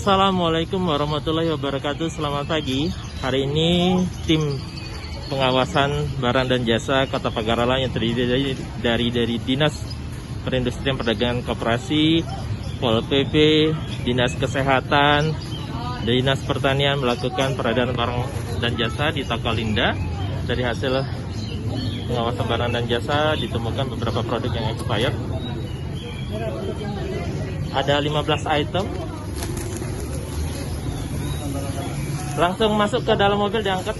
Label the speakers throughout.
Speaker 1: Assalamualaikum warahmatullahi wabarakatuh. Selamat pagi. Hari ini tim pengawasan barang dan jasa Kota Pagarala yang terdiri dari Dinas Perindustrian Perdagangan Koperasi, Pol PP, Dinas Kesehatan, Dinas Pertanian melakukan peredaran barang dan jasa di toko Linda. Dari hasil pengawasan barang dan jasa ditemukan beberapa produk yang expired. Ada 15 item. Langsung masuk ke dalam mobil, diangkat.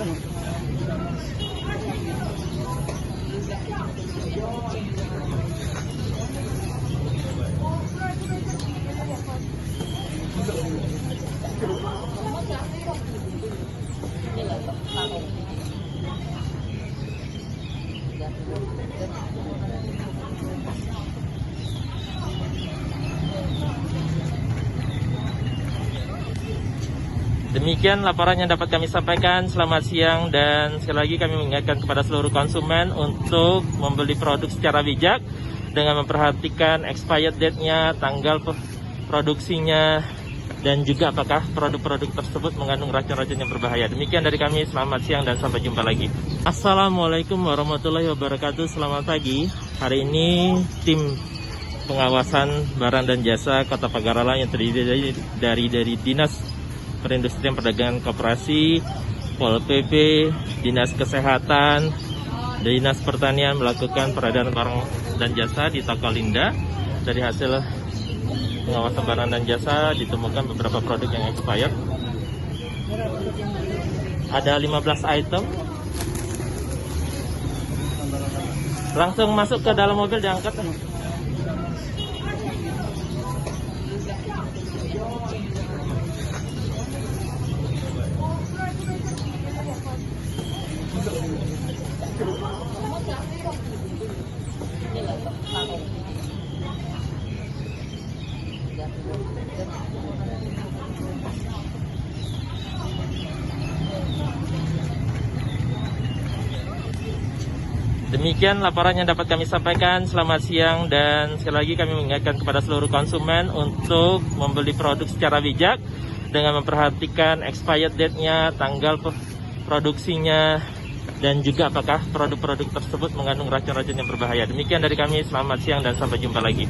Speaker 1: Demikian laporan yang dapat kami sampaikan. Selamat siang, dan sekali lagi kami mengingatkan kepada seluruh konsumen untuk membeli produk secara bijak dengan memperhatikan expired date-nya, tanggal produksinya, dan juga apakah produk-produk tersebut mengandung racun-racun yang berbahaya. Demikian dari kami, selamat siang dan sampai jumpa lagi. Assalamualaikum warahmatullahi wabarakatuh. Selamat pagi. Hari ini tim pengawasan barang dan jasa Kota Pagarala yang terdiri dari Dinas Perindustrian Perdagangan Koperasi, Pol PP, Dinas Kesehatan, Dinas Pertanian melakukan peredaran barang dan jasa di toko Linda. Dari hasil pengawasan barang dan jasa ditemukan beberapa produk yang expired. Ada 15 item. Langsung masuk ke dalam mobil, diangkat. Demikian laporan yang dapat kami sampaikan. Selamat siang, dan sekali lagi kami mengingatkan kepada seluruh konsumen untuk membeli produk secara bijak dengan memperhatikan expired date-nya, tanggal produksinya, dan juga apakah produk-produk tersebut mengandung racun-racun yang berbahaya. Demikian dari kami, selamat siang dan sampai jumpa lagi.